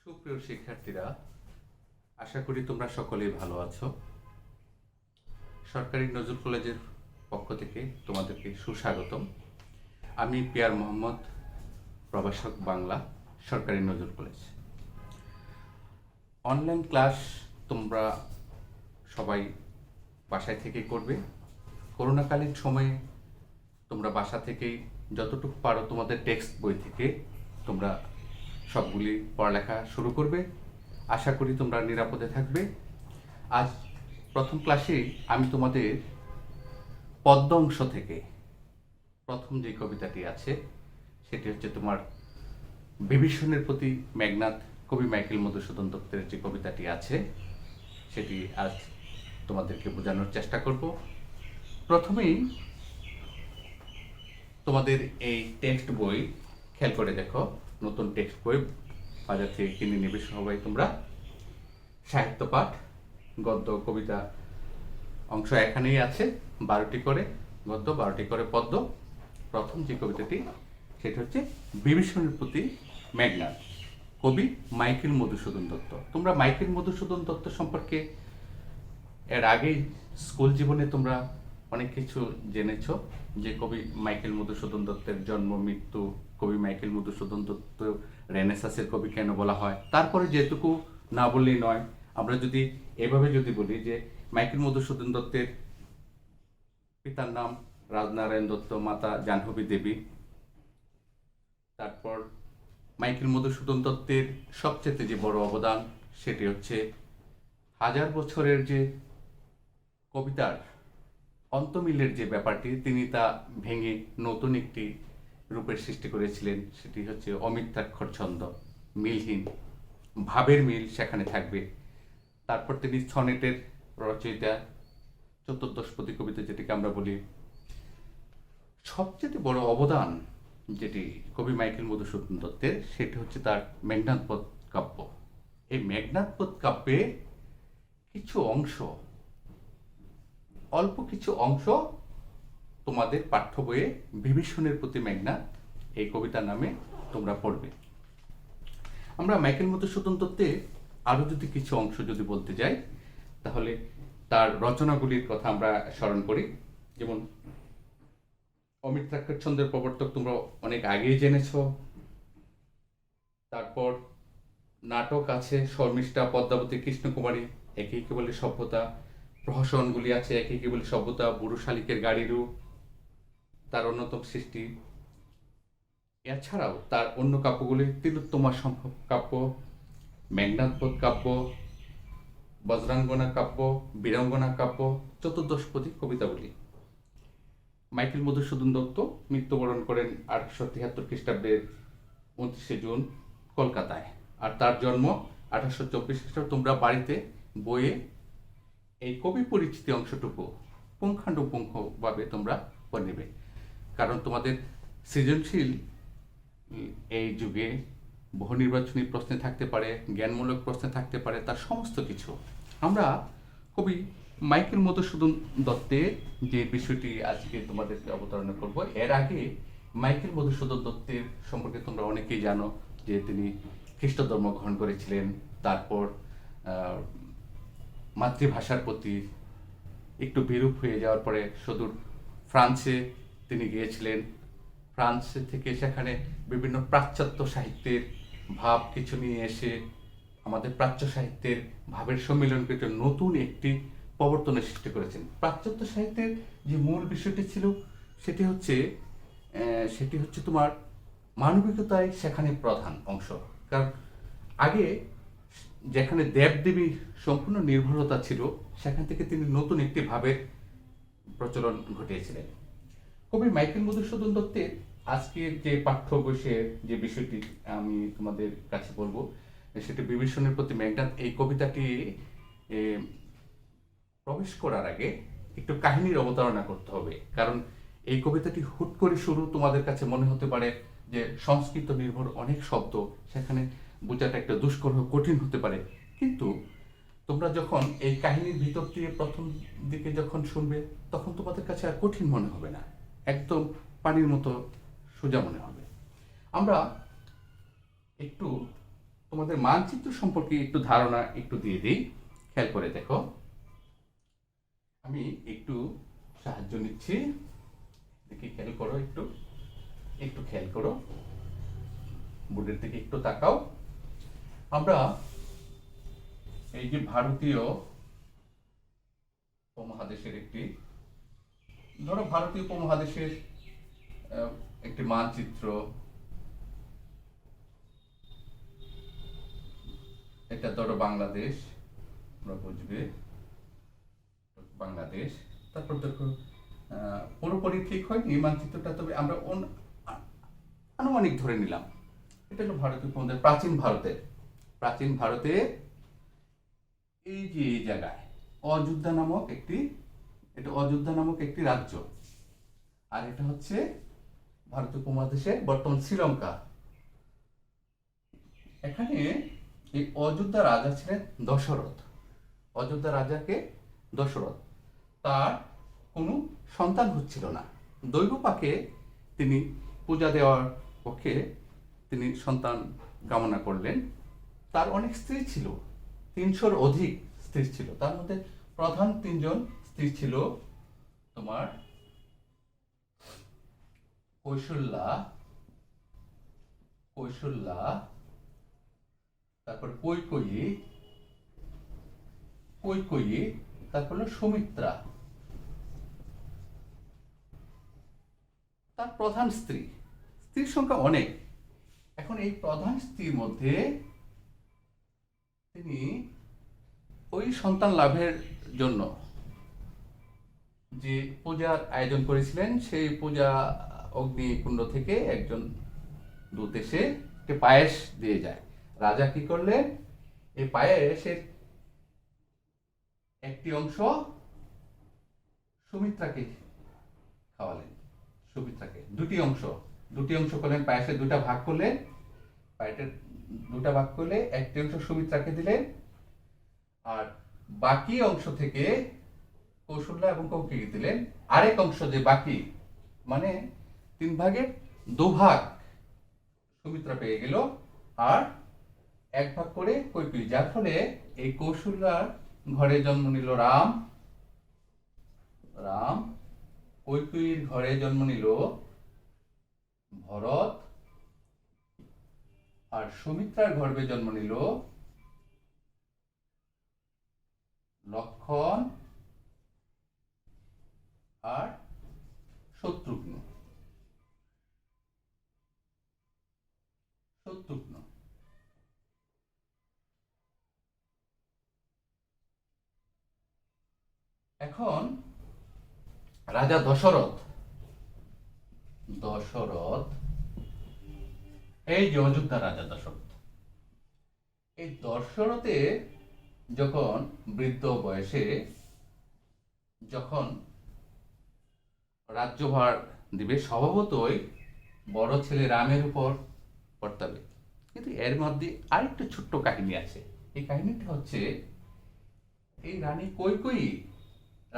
সুপ্রিয় শিক্ষার্থীরা, আশা করি তোমরা সকলেই ভালো আছো। সরকারি নজরুল কলেজের পক্ষ থেকে তোমাদেরকে সুস্বাগতম। আমি পিয়ার মোহাম্মদ, প্রভাষক বাংলা, সরকারি নজরুল কলেজ। অনলাইন ক্লাস তোমরা সবাই বাসায় থেকে করবে। করোনাকালীন সময়ে তোমরা বাসা থেকেই যতটুকু পারো তোমাদের টেক্সট বই থেকে তোমরা সবগুলি পড়ালেখা শুরু করবে। আশা করি তোমরা নিরাপদে থাকবে। আজ প্রথম ক্লাসে আমি তোমাদের পদ্য অংশ থেকে প্রথম যে কবিতাটি আছে সেটি হচ্ছে তোমার বিভীষণের প্রতি মেঘনাদ, কবি মাইকেল মধুসূদন দত্তের যে কবিতাটি আছে সেটি আজ তোমাদেরকে বোঝানোর চেষ্টা করব। প্রথমেই তোমাদের এই টেক্সট বই খেয়াল করে দেখো, নতুন টেক্সট বই বাজার থেকে কিনে নেবে সবাই তোমরা। সাহিত্য পাঠ, গদ্য, কবিতা অংশ এখানেই আছে, 12টি করে গদ্য, 12টি করে পদ্য। প্রথম যে কবিতাটি সেটা হচ্ছে বিভীষণের প্রতি মেঘনাদ, কবি মাইকেল মধুসূদন দত্ত। তোমরা মাইকেল মধুসূদন দত্ত সম্পর্কে এর আগেই স্কুল জীবনে তোমরা অনেক কিছু জেনেছ, যে কবি মাইকেল মধুসূদন দত্তের জন্ম, মৃত্যু, কবি মাইকেল মধুসূদন দত্ত রেনেসাসের কবি কেন বলা হয়। তারপরে যেটুকু না বললেই নয়, আমরা যদি এভাবে যদি বলি যে মাইকেল মধুসূদন দত্তের পিতার নাম রাজনারায়ণ দত্ত, মাতা জাহ্নবী দেবী। তারপর মাইকেল মধুসূদন দত্তের সবচেয়ে যে বড় অবদান সেটি হচ্ছে 1000 বছরের যে কবিতার অন্তমিলের যে ব্যাপারটি, তিনি তা ভেঙে নতুন একটি রূপের সৃষ্টি করেছিলেন। সেটি হচ্ছে অমিত্রাক্ষর ছন্দ, মিলহীন ভাবের মিল সেখানে থাকবে। তারপর তিনি সনেটের রচয়িতা, চতুর্দশপদী কবিতা যেটিকে আমরা বলি। সবচেয়ে বড় অবদান যেটি কবি মাইকেল মধুসূদন দত্তের সেটি হচ্ছে তার মেঘনাদপদ কাব্য। এই মেঘনাদপদ কাব্যে কিছু অংশ, অল্প কিছু অংশ তোমাদের পাঠ্য বইয়ে বিভীষণের প্রতি মেঘনাদ এই কবিতা নামে তোমরা পড়বে। আমরা মাইকেল মধুসূদন দত্তের আরও যদি কিছু অংশ যদি বলতে যাই, তাহলে তার রচনাগুলির কথা আমরা স্মরণ করি। যেমন অমিত্রাক্ষর ছন্দের প্রবর্তক তোমরা অনেক আগেই জেনেছ। তারপর নাটক আছে শর্মিষ্ঠা, পদ্মাবতী, কৃষ্ণকুমারী, একে একে বলে সভ্যতা। প্রহসনগুলি আছে, একে একে বলে সভ্যতা, বুড়ো শালিকের গাড়িরু তার অন্যতম সৃষ্টি। এছাড়াও তার অন্য কাব্যগুলি তিলোত্তমা সম্ভব কাব্য, মেঘনাদপদ কাব্য, বজ্রাঙ্গনা কাব্য, বীরাঙ্গনা কাব্য, চতুর্দশপদী কবিতাগুলি। মাইকেল মধুসূদন দত্ত মৃত্যুবরণ করেন 1873 খ্রিস্টাব্দের 29শে জুন কলকাতায়। আর তার জন্ম 1824 খ্রিস্টাব্দে। তোমরা বাড়িতে বইয়ে এই কবি পরিচিতি অংশটুকু পুঙ্খানুপুঙ্খভাবে তোমরা পড়ে নেবে, কারণ তোমাদের সৃজনশীল এই যুগে বহু নির্বাচনী প্রশ্নে থাকতে পারে, জ্ঞানমূলক প্রশ্নে থাকতে পারে, তার সমস্ত কিছু আমরা কবি মাইকেল মধুসূদন দত্তের যে বিষয়টি আজকে তোমাদেরকে অবতারণা করব। এর আগে মাইকেল মধুসূদন দত্তের সম্পর্কে তোমরা অনেকেই জানো যে তিনি খ্রিস্ট ধর্ম গ্রহণ করেছিলেন। তারপর মাতৃভাষার প্রতি একটু বিরূপ হয়ে যাওয়ার পরে সুদূর ফ্রান্সে তিনি গিয়েছিলেন। ফ্রান্স থেকে সেখানে বিভিন্ন পাশ্চাত্য সাহিত্যের ভাব কিছু নিয়ে এসে আমাদের প্রাচ্য সাহিত্যের ভাবের সম্মিলনকে নতুন একটি প্রবর্তনের সৃষ্টি করেছেন। পাশ্চাত্য সাহিত্যের যে মূল বিষয়টি ছিল সেটি হচ্ছে তোমার মানবিকতায় সেখানে প্রধান অংশ। কারণ আগে যেখানে দেবদেবী সম্পূর্ণ নির্ভরতা ছিল, সেখান থেকে তিনি নতুন একটি ভাবের প্রচলন ঘটিয়েছিলেন। কবি মাইকেল মধুসূদন দত্তের আজকের যে পাঠ্য বইয়ের যে বিষয়টি আমি তোমাদের কাছে বলবো সেটি বিভীষণের প্রতি মেঘনাদ। এই কবিতাটি প্রবেশ করার আগে একটু কাহিনীর অবতারণা করতে হবে, কারণ এই কবিতাটি হুট করে শুরু তোমাদের কাছে মনে হতে পারে যে সংস্কৃত নির্ভর অনেক শব্দ, সেখানে বোঝাটা একটা দুষ্কর কঠিন হতে পারে। কিন্তু তোমরা যখন এই কাহিনীর ভিতর দিয়ে প্রথম দিকে যখন শুনবে, তখন তোমাদের কাছে আর কঠিন মনে হবে না, একদম পানির মতো সোজা মনে হবে। আমরা একটু তোমাদের মানচিত্র সম্পর্কে একটু ধারণা একটু দিয়ে দিই, খেয়াল করে দেখো। আমি একটু সাহায্য নিচ্ছি, দেখি খেয়াল করো, একটু একটু খেয়াল করো, বোর্ডের দিকে একটু তাকাও। আমরা এই যে ভারতীয় উপমহাদেশের ভারতীয় উপমহাদেশের একটি মানচিত্র, এটা ধরো বাংলাদেশ, তোমরা বুঝবে বাংলাদেশ। তারপর দেখো পুরোপুরি ঠিক হয়নি এই মানচিত্রটা, তবে আমরা আনুমানিক ধরে নিলাম। এটা হলো ভারতীয় উপমহাদেশ, প্রাচীন ভারতের এই যে এই জায়গায় অযোধ্যা নামক একটি রাজ্য, আর এটা হচ্ছে ভারতীয় উপমহাদেশের বর্তমান শ্রীলঙ্কা। এখানে এই অযোধ্যা রাজা ছিলেন দশরথ। অযোধ্যা রাজাকে দশরথ, তার কোনো সন্তান হচ্ছিল না। দৈবপাকে তিনি পূজা দেওয়ার পক্ষে তিনি সন্তান কামনা করলেন। তার অনেক স্ত্রী ছিল, 300-র অধিক স্ত্রী ছিল। তার মধ্যে প্রধান 3জন স্ত্রী ছিল তোমার কৌশল্যা, তারপর কৈকেয়ী, তারপর হলো সুমিত্রা, তার প্রধান স্ত্রীর সংখ্যা অনেক। এখন এই প্রধান স্ত্রীর মধ্যে তিনি ওই সন্তান লাভের জন্য যে পূজার আয়োজন করেছিলেন, সেই পূজা অগ্নিকুণ্ড থেকে একজন দূত এসে একটি পায়েস দিয়ে যায়। রাজা কি করলেন, এই পায়েসের একটি অংশ সুমিত্রাকে খাওয়ালেন। দুটি অংশ করলেন, পায়েসের দুটা ভাগ করলেন, একটি অংশ সুমিত্রাকে দিলেন, আর বাকি অংশ থেকে কৌশল্যা এবং কৈকেয়ী দিলেন। আরেক অংশ যে বাকি, মানে 3 ভাগের 2 ভাগ সুমিত্রা পেয়ে গেল, আর 1 ভাগ করে কৈকেয়ী। যার ফলে এই কৌশল্যার ঘরে জন্ম নিল রাম, কৈকেয়ীর ঘরে জন্ম নিল ভরত, আর সুমিত্রার গর্ভে জন্ম নিল লক্ষণ আর শত্রুঘ্ন। এখন রাজা দশরথ, এই যে অযোধ্যা রাজা দশরথ, এই দশরথে যখন বৃদ্ধ বয়সে যখন রাজ্যভার দিবে, স্বভাবতই বড় ছেলে রামের উপর বর্তাবে। কিন্তু এর মধ্যে আরেকটা ছোট্ট কাহিনী আছে। এই কাহিনীটা হচ্ছে, এই রানী কৈকেয়ী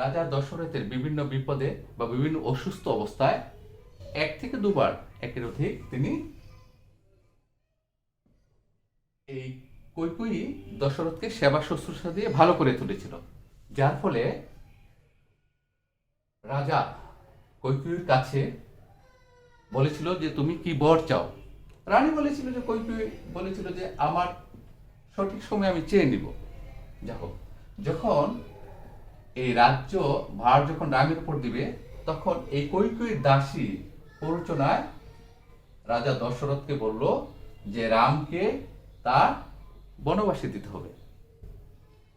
রাজা দশরথের বিভিন্ন বিপদে বা বিভিন্ন অসুস্থ অবস্থায় 1 থেকে 2 বার, একের অধিক তিনি এই কৈকেয়ী দশরথকে সেবা শুশ্রূষা দিয়ে ভালো করে তুলেছিল। যার ফলে রাজা কৈকেয়ীর কাছে বলেছিল যে তুমি কি বর চাও। রানী বলেছিল যে, কৈকেয়ী বলেছিল যে আমার সঠিক সময় আমি চেয়ে নিব। যখন এই রাজ্য ভার যখন রামের উপর দিবে, তখন এই কৈকেয়ীর দাসী প্ররোচনায় রাজা দশরথকে বলল যে রামকে তার বনবাসে দিতে হবে।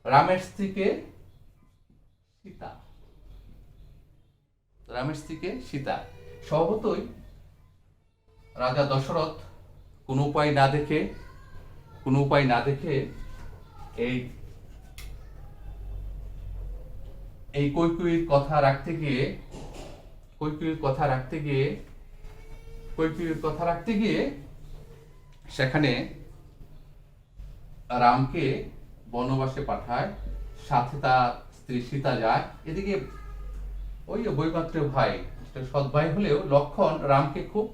রামের স্ত্রীকে সীতা। স্বভাবতই রাজা দশরথ কোনো উপায় না দেখে এই কৈকেয়ীর কথা রাখতে গিয়ে সেখানে রামকে বনবাসে পাঠায়, সাথে তার স্ত্রী সীতা যায়। এদিকে ওই বৈমাত্র ভাই, সৎ ভাই হলেও লক্ষণ রামকে খুব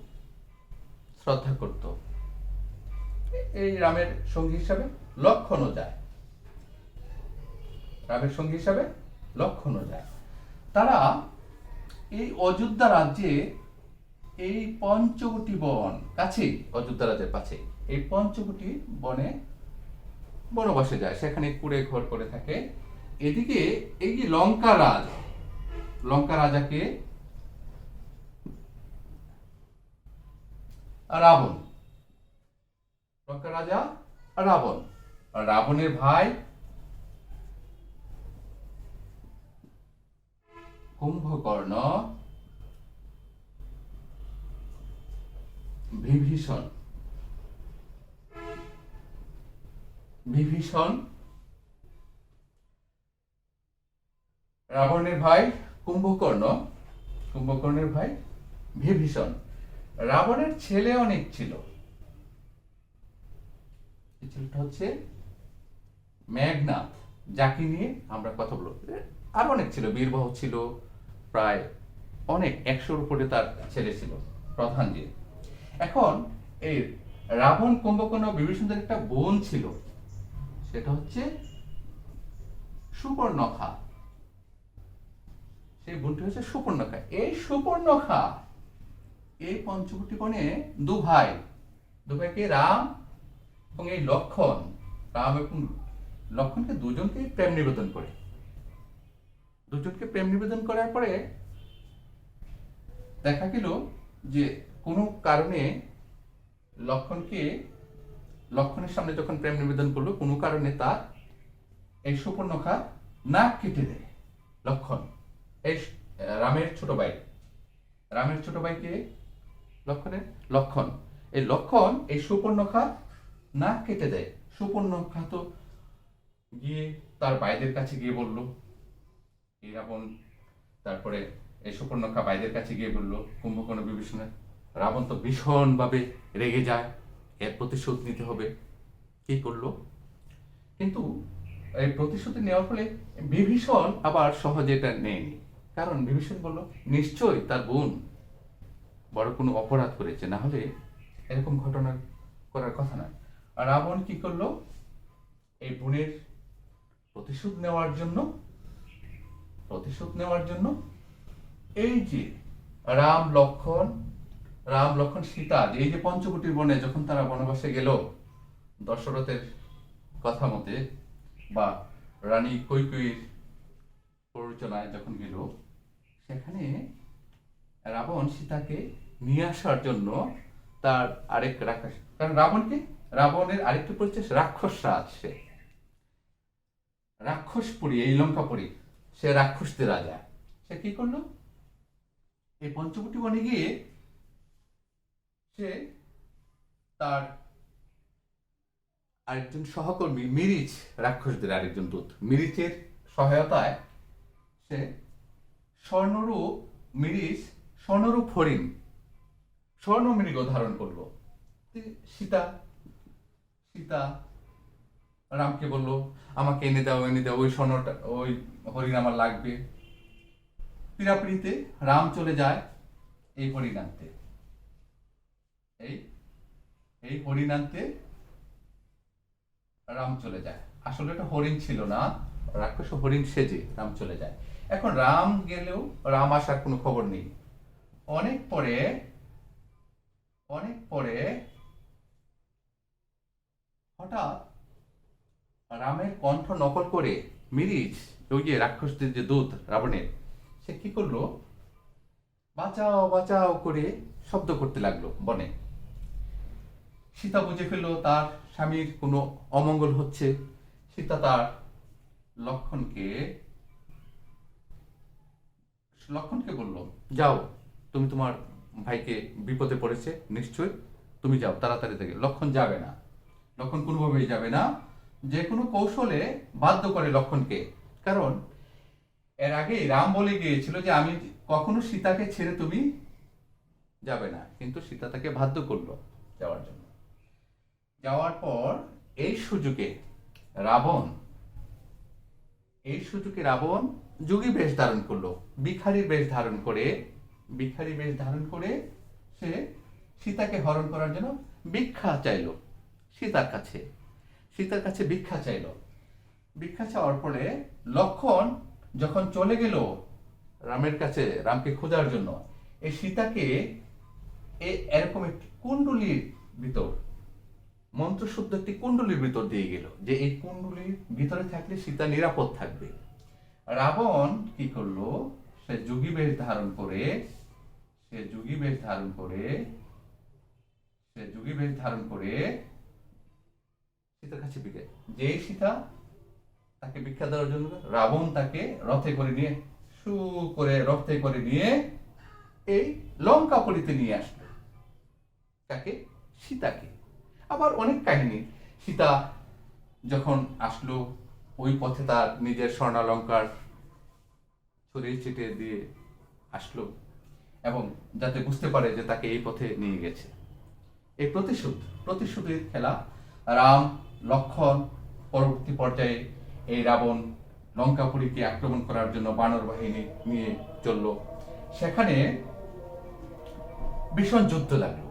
শ্রদ্ধা করত। এই রামের সঙ্গী হিসাবে লক্ষণও যায়, রামের সঙ্গী হিসাবে লক্ষণও যায়। তারা এই অযোধ্যা রাজ্যে এই পঞ্চবটি বন কাছেই, অযোধ্যা রাজ্যের কাছে এই পঞ্চবটি বনে বনবাসে যায়, সেখানে কুড়ে ঘর করে থাকে। এদিকে এই যে লঙ্কা রাজাকে রাবণ, লঙ্কা রাজা রাবণ, রাবণের ভাই কুম্ভকর্ণ, বিভীষণ, রাবণের ভাই কুম্ভকর্ণের ভাই বিভীষণ। রাবণের ছেলে অনেক ছিল, এই ছেলেটা হচ্ছে মেঘনাদ, যাকে নিয়ে আমরা কথা বলবো। আর অনেক ছিল, বীরবাহু ছিল, প্রায় অনেক 100-র উপরে তার ছেলে ছিল প্রধান যে। এখন এই রাবণ, কুম্ভকর্ণ, বিভীষণের একটা বোন ছিল, সেটা হচ্ছে সুপর্ণখা। সেই বোনটি হচ্ছে সুপর্ণখা। এই সুপর্ণখা এই পঞ্চবটি বনে দু ভাইকে রাম এবং এই লক্ষণ, রাম এবং লক্ষণকে দুজনকে প্রেম নিবেদন করে। দুজনকে প্রেম নিবেদন করার পরে দেখা গেল যে কোনো কারণে লক্ষণের সামনে যখন প্রেম নিবেদন করলো, কোনো কারণে তার এই সুপর্ণখা নাক কেটে দেয় লক্ষণ। এই রামের ছোট ভাইকে লক্ষণ এই সুপর্ণখা নাক কেটে দেয়। সুপর্ণখা তো গিয়ে তার ভাইদের কাছে গিয়ে বলল, এই রাবণ, তারপরে এই সুপর্ণখা ভাইদের কাছে গিয়ে বললো কুম্ভকর্ণ বিভীষণের। রাবণ তো ভীষণ ভাবে রেগে যায়, এর প্রতিশোধ নিতে হবে। কি করলো? কিন্তু এই প্রতিশোধ নেওয়ার ফলে বিভীষণ আবার সহজে এটা নেয়নি, কারণ বিভীষণ বলল নিশ্চয়ই তার বোন বড় কোনো অপরাধ করেছে, না হলে এরকম ঘটনা করার কথা না। আর রাবণ কি করলো? এই বোনের প্রতিশোধ নেওয়ার জন্য এই যে রাম লক্ষণ সীতা, এই যে পঞ্চবটির বনে যখন তারা বনবাসে গেল, দশরথের কথা মতে বা রানী কৈকেয়ীর প্ররোচনায় যখন গেল, সেখানে রাবণ সীতাকে নিয়ে আসার জন্য তার আরেক রাক্ষস, কারণ রাবণের আরেকটি পরিচয় রাক্ষস রাজ, সে রাক্ষসপুরী, এই লঙ্কাপুরী, সে রাক্ষসদের রাজা। সে কি করলো? এই পঞ্চবটি বনে গিয়ে সে তার আরেকজন সহকর্মী মিরিচ, রাক্ষসদের আরেকজন দূত, মিরিচের সহায়তায় সে স্বর্ণরূপ হরিণ, স্বর্ণমৃগ ধারণ করলো। সীতা রামকে বলল, আমাকে এনে দাও, ওই স্বর্ণটা, ওই হরিণ আমার লাগবে। পিড়াপিড়িতে রাম চলে যায় এই হরিণ আনতে। এই হরিণ আনতে রাম চলে যায়। আসলে এটা হরিণ ছিল না, রাক্ষস হরিণ সেজে রাম চলে যায়। এখন রাম গেলেও রাম আসার কোনো খবর নেই। অনেক পরে হঠাৎ রামের কণ্ঠ নকল করে মিরিচ, ওই যে রাক্ষসদের যে দূত রাবণের, সে কি করলো? বাঁচাও বাঁচাও করে শব্দ করতে লাগলো বনে। সীতা বুঝে ফেললো তার স্বামীর কোনো অমঙ্গল হচ্ছে। সীতা তার লক্ষণকে বলল, যাও, তুমি তোমার ভাইকে বিপদে পড়েছে, নিশ্চয় তুমি যাও তাড়াতাড়ি থেকে। লক্ষণ যাবে না, লক্ষণ কোনোভাবেই যাবে না। যে কোনো কৌশলে বাধ্য করে লক্ষণকে, কারণ এর আগেই রাম বলে গিয়েছিল যে আমি কখনো সীতাকে ছেড়ে তুমি যাবে না, কিন্তু সীতা তাকে বাধ্য করলো যাওয়ার জন্য। যাওয়ার পর এই সুযোগে রাবণ যোগী বেশ ধারণ করলো, ভিখারি বেশ ধারণ করে সে সীতাকে হরণ করার জন্য ভিক্ষা চাইলো। সীতার কাছে। সীতার কাছে ভিক্ষা চাইল। ভিক্ষা চাওয়ার পরে লক্ষ্মণ যখন চলে গেল রামের কাছে, রামকে খোঁজার জন্য, এই সীতাকে এরকম একটি কুণ্ডলীর ভিতর, মন্ত্রশুদ্ধ একটি কুণ্ডলীর ভিতর দিয়ে গেল, যে এই কুণ্ডলীর ভিতরে থাকলে সীতা নিরাপদ থাকবে। রাবণ কি করলো, সে যোগী বেশ ধারণ করে সীতার কাছে ভিক্ষা, যে সীতা তাকে ভিক্ষা দেওয়ার জন্য রাবণ তাকে রথে করে নিয়ে এই লঙ্কাপুরীতে নিয়ে আসলো। তাকে, সীতাকে। আবার অনেক কাহিনী, সীতা যখন আসলো ওই পথে তার নিজের স্বর্ণালঙ্কার ছড়িয়ে ছিটিয়ে দিয়ে আসলো, এবং যাতে বুঝতে পারে যে তাকে এই পথে নিয়ে গেছে। এই প্রতিশোধের খেলা রাম, লক্ষ্মণ পরবর্তী পর্যায়ে এই রাবণ লঙ্কাপুরীকে আক্রমণ করার জন্য বানর বাহিনী নিয়ে চলল। সেখানে ভীষণ যুদ্ধ লাগলো।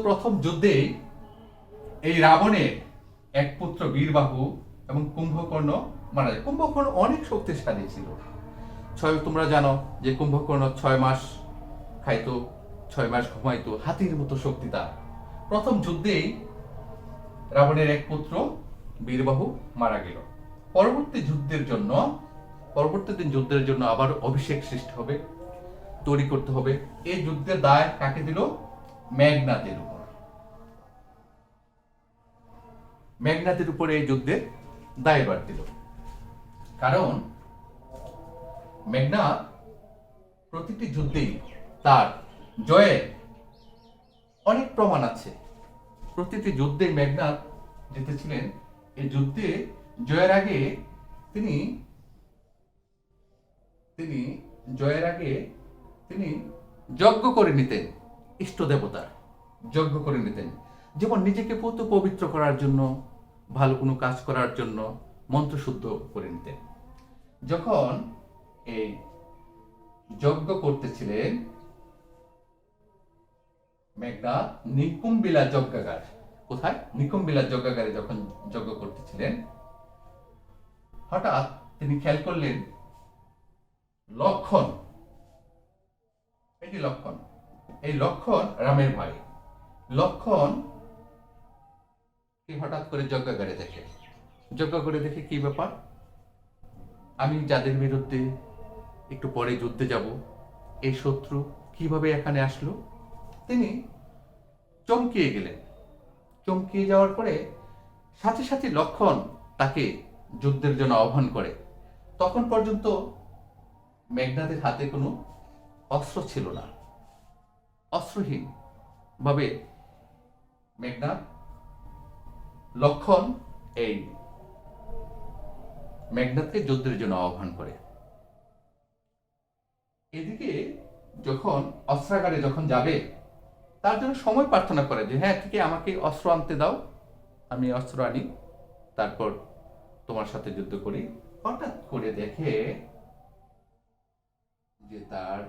প্রথম যুদ্ধেই এই রাবণের এক পুত্র বীরবাহু এবং কুম্ভকর্ণ মারা যায়। কুম্ভকর্ণ অনেক শক্তিশালী ছিল। তোমরা জানো যে কুম্ভকর্ণ 6 মাস খাইতো, 6 মাস ঘুমাইতো, হাতির মতো শক্তি তার। প্রথম যুদ্ধেই রাবণের এক পুত্র বীরবাহু মারা গেল। পরবর্তী যুদ্ধের জন্য আবার অভিষেক সৃষ্টি হবে, তৈরি করতে হবে। এই যুদ্ধের দায় কাকে দিল? মেঘনাদের উপর এই যুদ্ধের দায়ভার দিল। কারণ মেঘনাদ প্রতিটি যুদ্ধেই তার জয়ের অনেক প্রমাণ আছে। প্রতিটি যুদ্ধে মেঘনাদ জিতেছিলেন। এই যুদ্ধে জয়ের আগে তিনি যজ্ঞ করে নিতেন, ইষ্ট দেবতার যজ্ঞ করে নিতেন। যেমন নিজেকে পবিত্র করার জন্য, ভালো কোনো কাজ করার জন্য মন্ত্রশুদ্ধ করে নিতেন। যখন এই যজ্ঞ করতেছিলেন মেঘনাদ নিকুম্বিলা যজ্ঞাগার, কোথায়? নিকুম্বিলা যজ্ঞাগারে যখন যজ্ঞ করতেছিলেন, হঠাৎ তিনি খেয়াল করলেন লক্ষ্মণ, এই লক্ষ্মণ রামের ভাই, লক্ষ্মণ কি হঠাৎ করে যজ্ঞাগারে দেখে কি ব্যাপার, আমি যাদের বিরুদ্ধে একটু পরে যুদ্ধে যাব, এই শত্রু কিভাবে এখানে আসলো? তিনি চমকিয়ে গেলেন। চমকিয়ে যাওয়ার পরে সাথে সাথে লক্ষ্মণ তাকে যুদ্ধের জন্য আহ্বান করে। তখন পর্যন্ত মেঘনাদের হাতে কোনো অস্ত্র ছিল না। অস্ত্রহীন ভাবে লক্ষ্মণ এই মেঘনাদকে যুদ্ধের জন্য আহ্বান করে। এদিকে যখন অস্ত্রাগারে যাবে, তার জন্য সময় প্রার্থনা করে যে হ্যাঁ ঠিক আমাকে অস্ত্র আনতে দাও, আমি অস্ত্র আনি, তারপর তোমার সাথে যুদ্ধ করি। হঠাৎ করে দেখে যে তার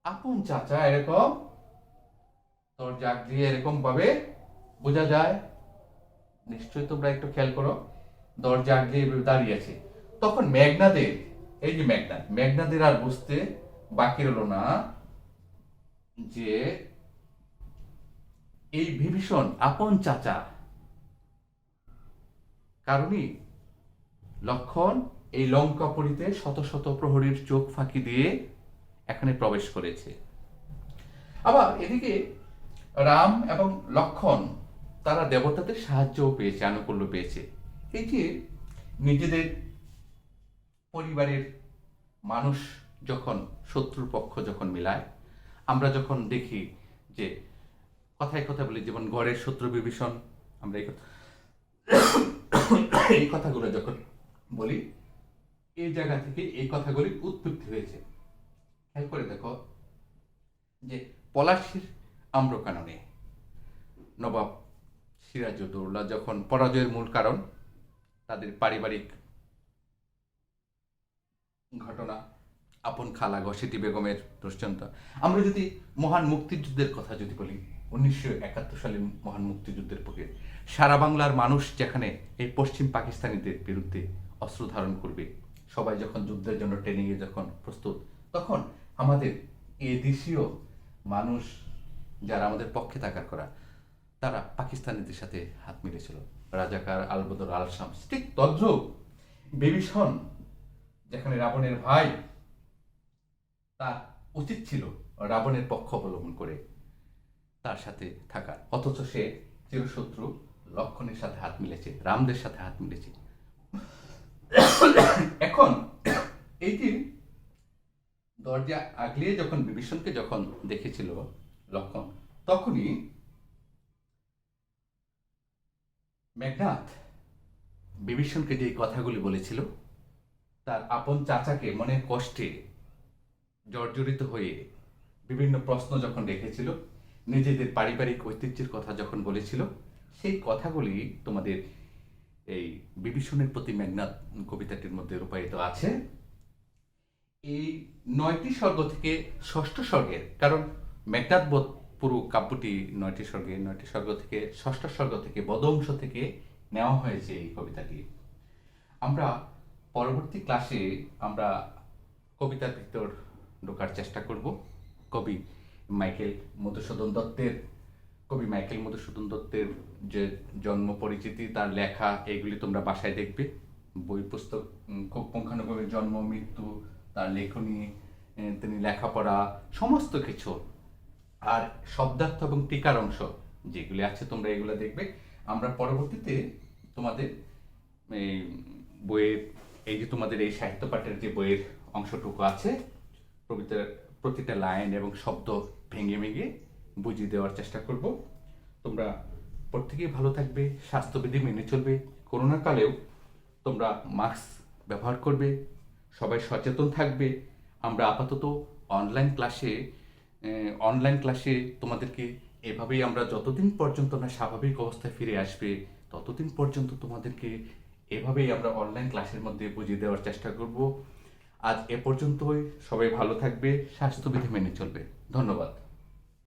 আপন চাচা এরকম দরজা দিয়ে এরকম ভাবে বোঝা যায়, নিশ্চয়ই তোমরা একটু খেয়াল করো, দরজা দিয়ে দাঁড়িয়ে আছে। তখন মেঘনাদের আর বুঝতে বাকি রইল না যে এই বিভীষণ আপন চাচা, কারণই লক্ষ্মণ এই লঙ্কাপুরীতে শত শত প্রহরীর চোখ ফাঁকি দিয়ে এখানে প্রবেশ করেছে। আবার এদিকে রাম এবং লক্ষ্মণ তারা দেবতাদের সাহায্যও পেয়েছে, আনুকূল্য পেয়েছে। এই যে নিজেদের পরিবারের মানুষ যখন শত্রুর পক্ষ যখন মিলায়, আমরা যখন দেখি যে কথায় কথা বলি, যেমন ঘরের শত্রু বিভীষণ, আমরা এই কথাগুলো যখন বলি, এই জায়গা থেকে এই কথাগুলি উৎপত্তি হয়েছে। খেয়াল করে দেখো যে পলাশীর আম্রকাননে নবাব সিরাজউদ্দৌলা যখন পরাজয়ের মূল কারণ তাদের পারিবারিক ঘটনা, আপন খালা ঘসেটি বেগমের দুশ্চন্তা। আমরা যদি মহান মুক্তিযুদ্ধের কথা যদি বলি, 1971 সালের মহান মুক্তিযুদ্ধের পক্ষে সারা বাংলার মানুষ যেখানে এই পশ্চিম পাকিস্তানিদের বিরুদ্ধে অস্ত্র ধারণ করবে, সবাই যখন যুদ্ধের জন্য ট্রেনিংয়ে যখন প্রস্তুত, তখন আমাদের এই দেশীয় মানুষ যারা আমাদের পক্ষে থাকার করা, তারা পাকিস্তানিদের সাথে হাত মিলেছিল। রাজাকার, আলবদর, আল শামস, ঠিক তদ্রূপ বিভীষণ যেখানে রাবণের ভাই, তার উচিত ছিল রাবণের পক্ষ অবলম্বন করে তার সাথে থাকার, অথচ সে চিরশত্রু লক্ষণের সাথে হাত মিলেছে, রামদের সাথে হাত মিলেছে। এখন এইটি দরজা আগলিয়ে যখন বিভীষণকে যখন দেখেছিল লক্ষণ, তখনই মেঘনাদ বিভীষণকে যে কথাগুলি বলেছিল, তার আপন চাচাকে মনের কষ্টে জর্জরিত হয়ে বিভিন্ন প্রশ্ন যখন রেখেছিল, নিজেদের পারিবারিক ঐতিহ্যের কথা যখন বলেছিল, সেই কথাগুলি তোমাদের এই বিভীষণের প্রতি মেঘনাদ কবিতাটির মধ্যে রূপায়িত আছে। এই 9টি স্বর্গ থেকে 6ষ্ঠ স্বর্গের, কারণ মেঘনাদ বধ পুরো কাব্যটি 9টি স্বর্গে, 9টি স্বর্গ থেকে 6ষ্ঠ স্বর্গ থেকে বদঅংশ থেকে নেওয়া হয়েছে এই কবিতাটি। আমরা পরবর্তী ক্লাসে আমরা কবিতার ভিতর ঢোকার চেষ্টা করব। কবি মাইকেল মধুসূদন দত্তের যে জন্ম পরিচিতি, তার লেখা, এগুলি তোমরা বাসায় দেখবে। বই পুস্তক খুব পুঙ্খানুপুঙ্খ, জন্ম, মৃত্যু, তার লেখনী, তিনি লেখাপড়া, সমস্ত কিছু, আর শব্দার্থ এবং টিকার অংশ যেগুলি আছে তোমরা এগুলো দেখবে। আমরা পরবর্তীতে তোমাদের এই বইয়ের এই যে তোমাদের এই সাহিত্য পাঠের যে বইয়ের অংশটুকু আছে, কবিতার প্রতিটা লাইন এবং শব্দ ভেঙে ভেঙে বুঝিয়ে দেওয়ার চেষ্টা করব। তোমরা প্রত্যেকেই ভালো থাকবে, স্বাস্থ্যবিধি মেনে চলবে, করোনা কালেও তোমরা মাস্ক ব্যবহার করবে, সবাই সচেতন থাকবে। আমরা আপাতত অনলাইন ক্লাসে তোমাদেরকে এভাবেই আমরা যতদিন পর্যন্ত না স্বাভাবিক অবস্থায় ফিরে আসবে, ততদিন পর্যন্ত তোমাদেরকে এভাবেই আমরা অনলাইন ক্লাসের মধ্যে বুঝিয়ে দেওয়ার চেষ্টা করব। আজ এ পর্যন্তই, সবাই ভালো থাকবে, স্বাস্থ্যবিধি মেনে চলবে। ধন্যবাদ।